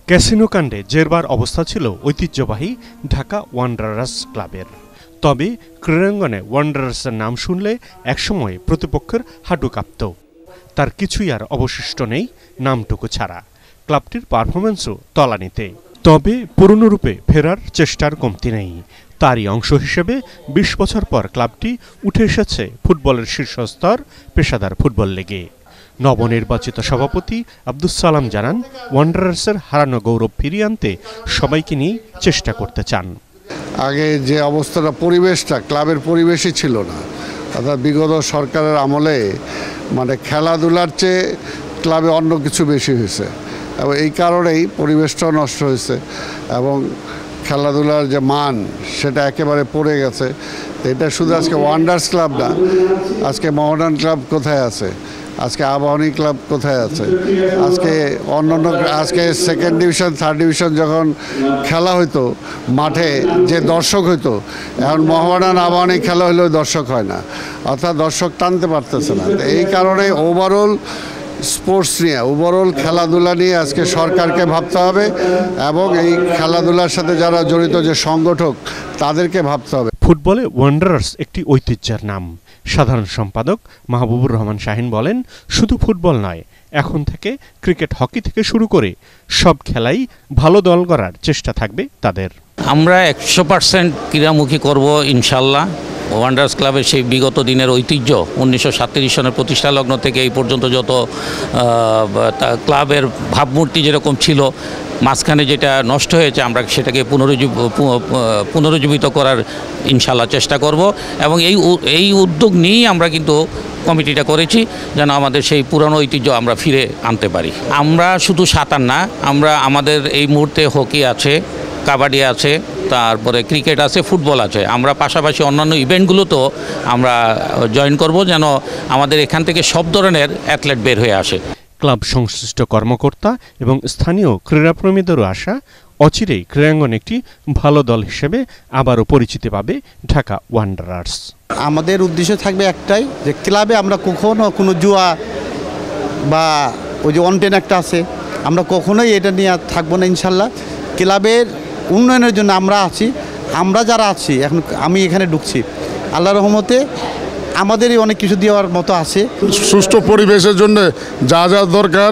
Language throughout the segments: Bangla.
ক্যাসিনো কাণ্ডে জেরবার অবস্থা ছিল ঐতিহ্যবাহী ঢাকা ওয়ান্ডারার্স ক্লাবের। তবে ক্রীড়াঙ্গনে ওয়ান্ডারার্সের নাম শুনলে একসময় প্রতিপক্ষের হাঁটু কাঁপত। তার কিছুই আর অবশিষ্ট নেই নামটুকু ছাড়া, ক্লাবটির পারফরম্যান্সও তলানিতে। তবে পুরনো রূপে ফেরার চেষ্টার কমতি নেই। তারই অংশ হিসেবে ২০ বছর পর ক্লাবটি উঠে এসেছে ফুটবলের শীর্ষস্তর পেশাদার ফুটবল লিগে। নবনির্বাচিত সভাপতি আব্দুস সালাম জানান, ওয়ান্ডারার্সের হারানো গৌরব ফিরিয়ে আনতে সবাইকে নিয়ে চেষ্টা করতে চান। আগে যে অবস্থাটা, পরিবেশটা ক্লাবের পরিবেশই ছিল না, অর্থাৎ বিগত সরকারের আমলে খেলাধুলার চেয়ে ক্লাবে অন্য কিছু বেশি হয়েছে এবং এই কারণেই পরিবেশটাও নষ্ট হয়েছে এবং খেলাধুলার যে মান সেটা একেবারে পড়ে গেছে। এটা শুধু আজকে ওয়ান্ডার্স ক্লাব না, আজকে মডার্ন ক্লাব কোথায় আছে, আজকে আবাহনী ক্লাব কোথায় আছে, আজকে সেকেন্ড ডিভিশন থার্ড ডিভিশন যখন খেলা হইতো মাঠে যে দর্শক হইতো, এখন মোহামেডান আবাহনী খেলা হলেও দর্শক হয় না, অর্থাৎ দর্শক টানতে পারতেছে না। এই কারণে ওভারঅল স্পোর্টস নিয়ে, ওভারঅল খেলাধুলা নিয়ে আজকে সরকারকে ভাবতে হবে এবং এই খেলাধুলার সাথে যারা জড়িত যে সংগঠক তাদেরকে ভাবতে হবে। ফুটবলে ওয়ান্ডারার্স একটি ঐতিহ্যের নাম। সাধারণ সম্পাদক মাহবুবুর রহমান শাহিন বলেন, শুধু ফুটবল নয়, এখন থেকে ক্রিকেট, হকি থেকে শুরু করে সব খেলাই ভালো দল করার চেষ্টা থাকবে তাদের। আমরা ১০০% ক্রীড়ামুখী করব ইনশাল্লাহ। ওয়ান্ডারার্স ক্লাবের সেই বিগত দিনের ঐতিহ্য ১৯৩৭ সনের প্রতিষ্ঠা লগ্ন থেকে এই পর্যন্ত যত ক্লাবের ভাবমূর্তি যেরকম ছিল, মাঝখানে যেটা নষ্ট হয়েছে আমরা সেটাকে পুনরুজ্জীবিত করার ইনশাল্লাহ চেষ্টা করব এবং এই উদ্যোগ নিয়েই আমরা কিন্তু কমিটিটা করেছি যেন আমাদের সেই পুরনো ঐতিহ্য আমরা ফিরে আনতে পারি। আমরা শুধু সাঁতার না, আমাদের এই মুহূর্তে হকি আছে, কাবাডি আছে, তারপরে ক্রিকেট আছে, ফুটবল আছে। আমরা পাশাপাশি অন্যান্য ইভেন্টগুলোতেও আমরা জয়েন করব যেন আমাদের এখান থেকে সব ধরনের অ্যাথলেট বের হয়ে আসে। ক্লাব সংশ্লিষ্ট কর্মকর্তা এবং স্থানীয় ক্রীড়াপ্রেমীদেরও আশা, অচিরেই ক্রীড়াঙ্গন একটি ভালো দল হিসেবে আবারও পরিচিতি পাবে ঢাকা ওয়ান্ডারার্স। আমাদের উদ্দেশ্য থাকবে একটাই, যে ক্লাবে আমরা কখনো কোনো জুয়া বা ওই যে অনটেন একটা আছে, আমরা কখনোই এটা নিয়ে থাকবো না ইনশাল্লাহ। ক্লাবের উন্নয়নের জন্য আমরা যারা আছি, এখন আমি এখানে ঢুকছি, আল্লাহর রহমতে আমাদেরই অনেক কিছু দেওয়ার মতো আছে। সুষ্ঠু পরিবেশের জন্য যা যা দরকার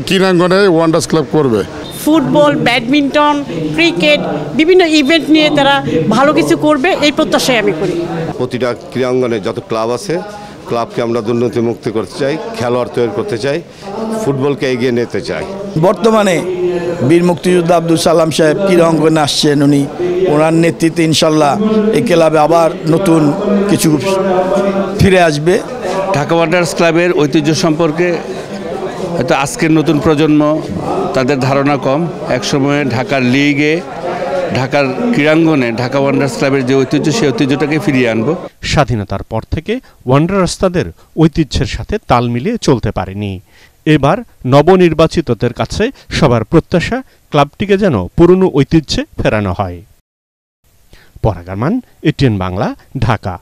ক্রীড়াঙ্গনে ওয়ান্ডার্স ক্লাব করবে। ফুটবল, ব্যাডমিন্টন, ক্রিকেট, বিভিন্ন ইভেন্ট নিয়ে তারা ভালো কিছু করবে, এই প্রত্যাশাই আমি করি। প্রতিটা ক্রীড়াঙ্গনে যত ক্লাব আছে, ক্লাবকে আমরা দুর্নীতি মুক্ত করতে চাই, খেলোয়াড় তৈরি করতে চাই, ফুটবলকে এগিয়ে নিতে চাই। বর্তমানে বীর মুক্তিযোদ্ধা আব্দুল সালাম সাহেব ক্রীড়াঙ্গনে আসছেন, ওনার নেতৃত্বে ইনশাল্লাহ এই ক্লাবে আবার নতুন কিছু ফিরে আসবে। ঢাকা ওয়ান্ডারার্স ক্লাবের ঐতিহ্য সম্পর্কে হয়তো আজকের নতুন প্রজন্ম তাদের ধারণা কম। একসময়ে ঢাকার লিগে, ঢাকার ক্রীড়াঙ্গনে ঢাকা ওয়ান্ডারার্স ক্লাবের যে ঐতিহ্য, সেই ঐতিহ্যটাকে ফিরিয়ে আনবো। স্বাধীনতার পর থেকে ওয়ান্ডারার্স তাদের ঐতিহ্যের সাথে তাল মিলিয়ে চলতে পারেনি। এবার নবনির্বাচিতদের কাছে সবার প্রত্যাশা, ক্লাবটিকে যেন পুরনো ঐতিহ্যে ফেরানো হয়। পরাগ আরমান, এটিএন বাংলা, ঢাকা।